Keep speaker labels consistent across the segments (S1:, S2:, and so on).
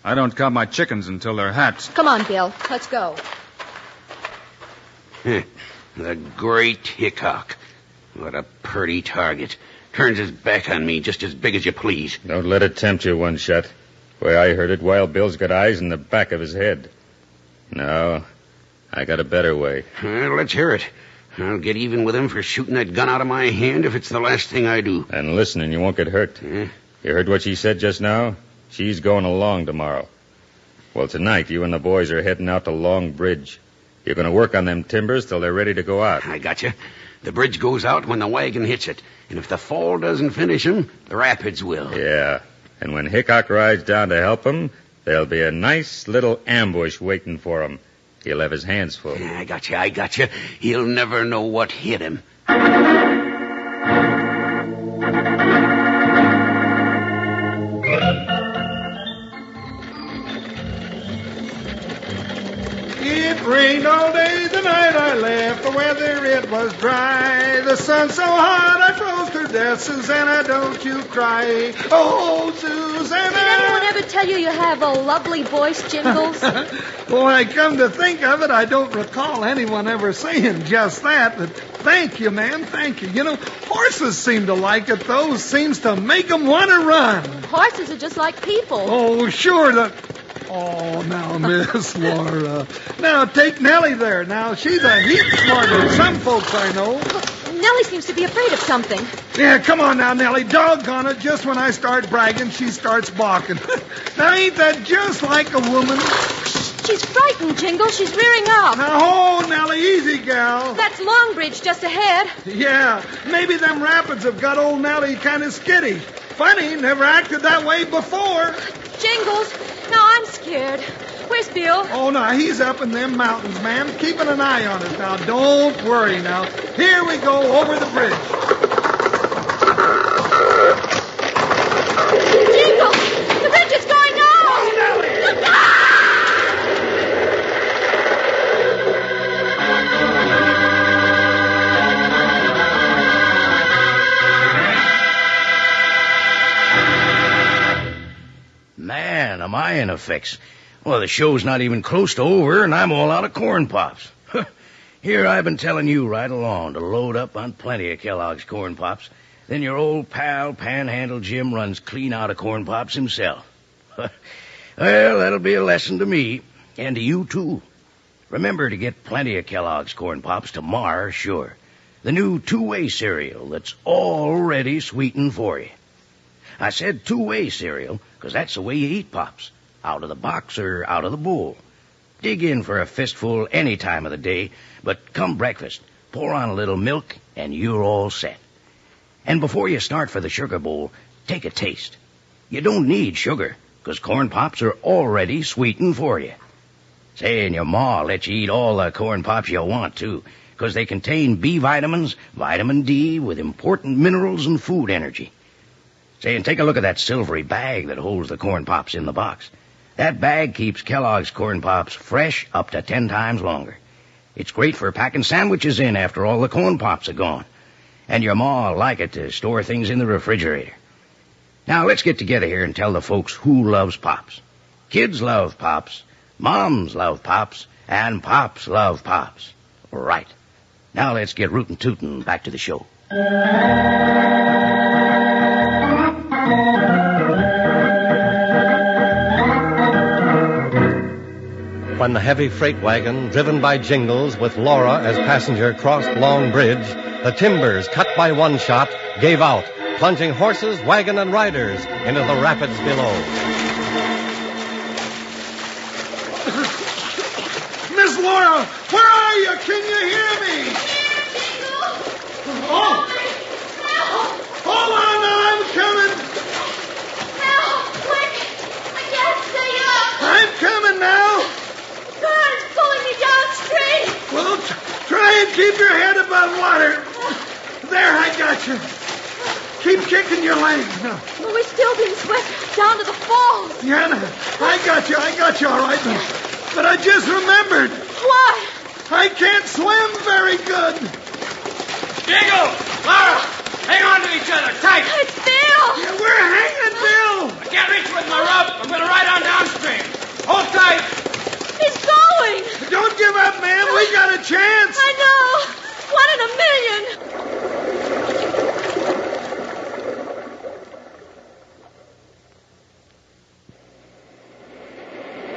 S1: I don't count my chickens until they're hatched.
S2: Come on, Bill. Let's go.
S3: The great Hickock. What a purty target. Turns his back on me just as big as you please.
S4: Don't let it tempt you, One Shot. The way I heard it, Wild Bill's got eyes in the back of his head. No, I got a better way.
S3: Let's hear it. I'll get even with him for shooting that gun out of my hand if it's the last thing I do.
S4: And listen, and you won't get hurt. You heard what she said just now? She's going along tomorrow. Well, tonight, you and the boys are heading out to Long Bridge. You're going to work on them timbers till they're ready to go out.
S3: I gotcha. The bridge goes out when the wagon hits it. And if the fall doesn't finish him, the rapids will.
S4: Yeah. And when Hickock rides down to help him, there'll be a nice little ambush waiting for him. He'll have his hands full.
S3: I gotcha. He'll never know what hit him.
S5: It rained all day the night I left. The weather, it was dry. The sun so hot I froze to death. Susanna, don't you cry. Oh, Susanna.
S2: Did anyone ever tell you have a lovely voice, Jingles?
S5: Well, I come to think of it, I don't recall anyone ever saying just that. But thank you, man. Thank you. You know, horses seem to like it, though. Seems to make them want to run.
S2: Horses are just like people.
S5: Oh, sure. Oh, now, Miss Laura. Now, take Nellie there. Now, she's a heap smarter than some folks I know.
S2: Nellie seems to be afraid of something.
S5: Yeah, come on now, Nellie. Doggone it. Just when I start bragging, she starts balking. Now, ain't that just like a woman?
S2: She's frightened, Jingles. She's rearing up.
S5: Now, oh, Nellie, easy, gal.
S2: That's Longbridge just ahead.
S5: Yeah, maybe them rapids have got old Nellie kind of skitty. Funny, never acted that way before.
S2: Jingles, now I'm scared. Where's Bill?
S5: Oh, no, he's up in them mountains, ma'am, keeping an eye on us. Now, don't worry now. Here we go over the bridge.
S2: Jingles, the bridge is going down.
S5: Oh, Nellie!
S2: Look out!
S3: Man, am I in a fix. Well, the show's not even close to over, and I'm all out of corn pops. Here I've been telling you right along to load up on plenty of Kellogg's corn pops. Then your old pal, Panhandle Jim, runs clean out of corn pops himself. Well, that'll be a lesson to me, and to you, too. Remember to get plenty of Kellogg's corn pops tomorrow, sure. The new two-way cereal that's already sweetened for you. I said two-way cereal because that's the way you eat pops. Out of the box or out of the bowl. Dig in for a fistful any time of the day, but come breakfast, pour on a little milk, and you're all set. And before you start for the sugar bowl, take a taste. You don't need sugar, because corn pops are already sweetened for you. Say, and your ma lets you eat all the corn pops you want, too, because they contain B vitamins, vitamin D, with important minerals and food energy. Say, and take a look at that silvery bag that holds the corn pops in the box. That bag keeps Kellogg's corn pops fresh up to 10 times longer. It's great for packing sandwiches in after all the corn pops are gone. And your ma'll like it to store things in the refrigerator. Now, let's get together here and tell the folks who loves pops. Kids love pops, moms love pops, and pops love pops. Right. Now let's get rootin' tootin' back to the show.
S6: When the heavy freight wagon, driven by Jingles with Laura as passenger, crossed Long Bridge, the timbers, cut by One Shot, gave out, plunging horses, wagon, and riders into the rapids below.
S5: Miss Laura, where are you? Can you hear me? Oh! Hold on, I'm coming.
S2: Help, quick! I can't stay up.
S5: I'm coming now.
S2: God, it's pulling me downstream.
S5: Well, try and keep your head above water. There, I got you. Keep kicking your legs now.
S2: Well, we're still being swept down to the falls.
S5: Yeah, no, I got you all right. But I just remembered.
S2: What?
S5: I can't swim very good.
S7: Jingle! Laura! Hang on to each other, tight!
S2: It's Bill!
S5: Yeah, we're hanging, Bill.
S7: I can't reach with my rope. I'm going to ride on downstream.
S5: we got a chance.
S2: I know. 1 in a million.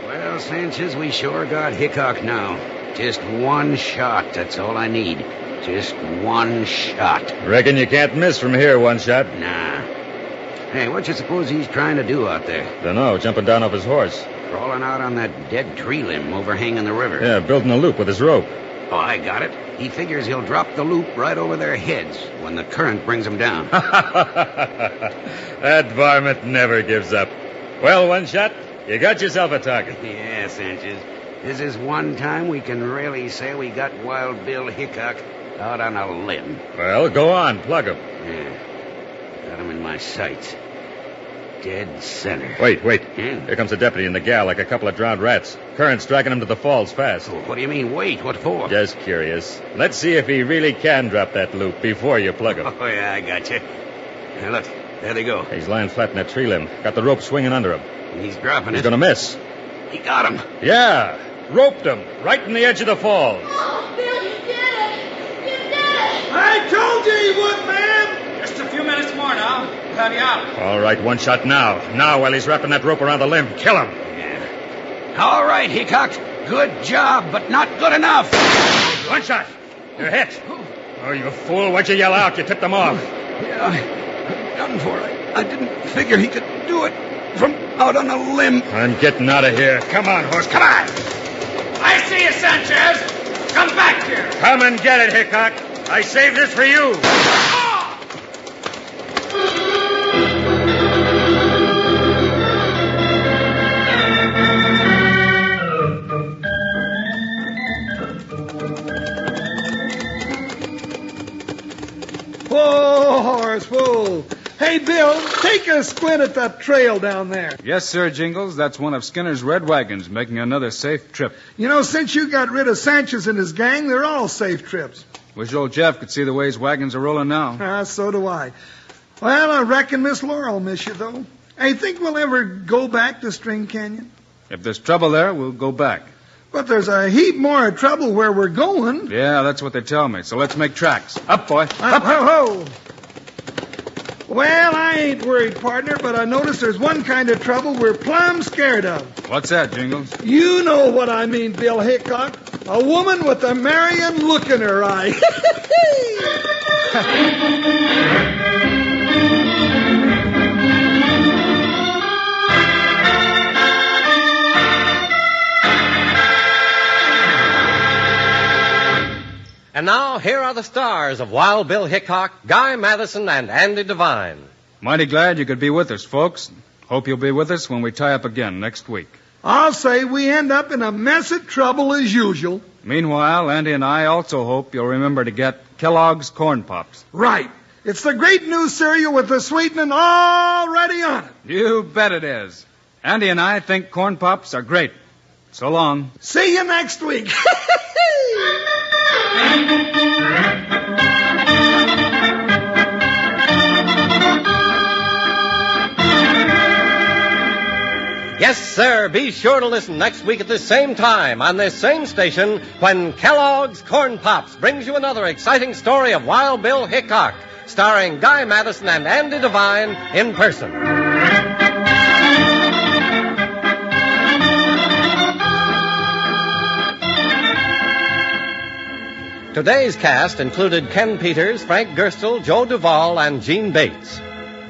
S3: Well, Sanchez, we sure got Hickock now. Just one shot, that's all I need. Just one shot.
S4: Reckon you can't miss from here, one shot.
S3: Nah. Hey, what you suppose he's trying to do out there?
S4: Dunno, jumping down off his horse.
S3: Crawling out on that dead tree limb overhanging the river.
S4: Yeah, building a loop with his rope.
S3: Oh, I got it. He figures he'll drop the loop right over their heads when the current brings them down.
S4: That varmint never gives up. Well, one shot, you got yourself a target.
S3: Yeah, Sanchez. This is one time we can really say we got Wild Bill Hickock out on a limb.
S4: Well, go on, plug him.
S3: Yeah. Got him in my sights. Dead center.
S4: Wait.
S3: Hmm?
S4: Here comes a deputy and the gal like a couple of drowned rats. Current's dragging him to the falls fast.
S3: Oh, what do you mean, wait? What for?
S4: Just curious. Let's see if he really can drop that loop before you plug him.
S3: Oh, yeah, I got you. Now, look, there they go.
S4: He's lying flat in that tree limb. Got the rope swinging under him.
S3: He's dropping
S4: He's
S3: it.
S4: gonna miss.
S3: He got him.
S4: Yeah, roped him right in the edge of the falls.
S2: Oh, Bill, you did it. You did it.
S5: I told you he would, man.
S7: Just a few minutes more now. We'll have you out.
S4: All right, one shot now. Now, while he's wrapping that rope around the limb, kill him.
S3: Yeah. All right, Hickock. Good job, but not good enough.
S4: One shot. You're hit. Oh, you fool. Why'd you yell out? You tipped him off.
S3: Yeah, I'm done for. I didn't figure he could do it from out on a limb.
S4: I'm getting out of here. Come on, horse. Come on.
S7: I see you, Sanchez. Come back here.
S4: Come and get it, Hickock. I saved this for you.
S5: Whoa, horse, whoa. Hey, Bill, take a squint at that trail down there.
S1: Yes, sir, Jingles. That's one of Skinner's red wagons making another safe trip.
S5: You know, since you got rid of Sanchez and his gang, they're all safe trips.
S1: Wish old Jeff could see the way his wagons are rolling now.
S5: So do I. Well, I reckon Miss Laura will miss you, though. I think we'll ever go back to String Canyon.
S1: If there's trouble there, we'll go back.
S5: But there's a heap more trouble where we're going.
S1: Yeah, that's what they tell me. So let's make tracks. Up, boy.
S5: Up, ho, ho. Well, I ain't worried, partner, but I notice there's one kind of trouble we're plumb scared of.
S1: What's that, Jingles?
S5: You know what I mean, Bill Hickock. A woman with a marrying look in her eye.
S6: And now, here are the stars of Wild Bill Hickock, Guy Madison, and Andy Devine.
S1: Mighty glad you could be with us, folks. Hope you'll be with us when we tie up again next week.
S5: I'll say we end up in a mess of trouble as usual.
S1: Meanwhile, Andy and I also hope you'll remember to get Kellogg's Corn Pops.
S5: Right. It's the great new cereal with the sweetening already on it.
S1: You bet it is. Andy and I think Corn Pops are great. So long.
S5: See you next week.
S6: Yes, sir. Be sure to listen next week at this same time on this same station when Kellogg's Corn Pops brings you another exciting story of Wild Bill Hickock, starring Guy Madison and Andy Devine in person. Today's cast included Ken Peters, Frank Gerstle, Joe Duvall, and Gene Bates.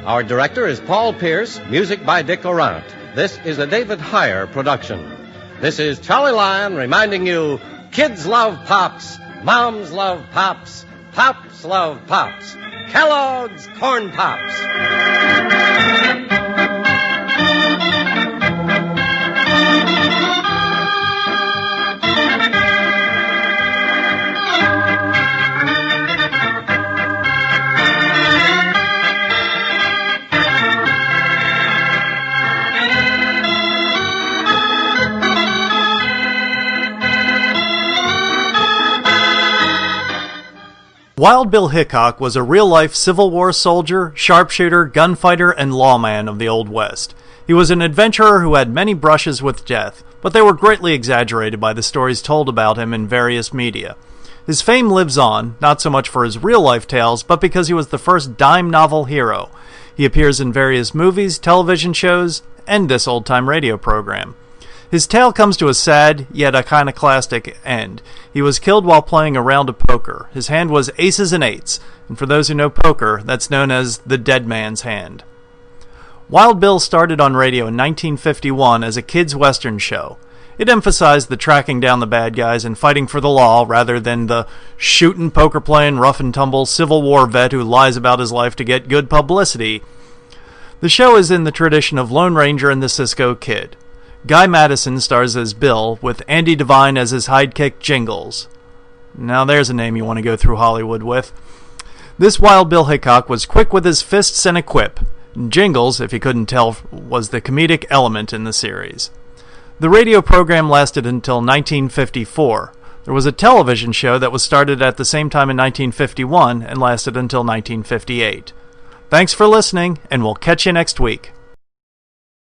S6: Our director is Paul Pierce, music by Dick Laurent. This is a David Heyer production. This is Charlie Lyon reminding you, kids love Pops, moms love Pops, Pops love Pops. Kellogg's Corn Pops.
S8: Wild Bill Hickock was a real-life Civil War soldier, sharpshooter, gunfighter, and lawman of the Old West. He was an adventurer who had many brushes with death, but they were greatly exaggerated by the stories told about him in various media. His fame lives on, not so much for his real-life tales, but because he was the first dime novel hero. He appears in various movies, television shows, and this old-time radio program. His tale comes to a sad, yet iconoclastic end. He was killed while playing a round of poker. His hand was aces and eights, and for those who know poker, that's known as the dead man's hand. Wild Bill started on radio in 1951 as a kids' western show. It emphasized the tracking down the bad guys and fighting for the law rather than the shootin', poker-playing, rough-and-tumble Civil War vet who lies about his life to get good publicity. The show is in the tradition of Lone Ranger and the Cisco Kid. Guy Madison stars as Bill, with Andy Devine as his sidekick Jingles. Now there's a name you want to go through Hollywood with. This Wild Bill Hickock was quick with his fists and a quip. Jingles, if you couldn't tell, was the comedic element in the series. The radio program lasted until 1954. There was a television show that was started at the same time in 1951 and lasted until 1958. Thanks for listening, and we'll catch you next week.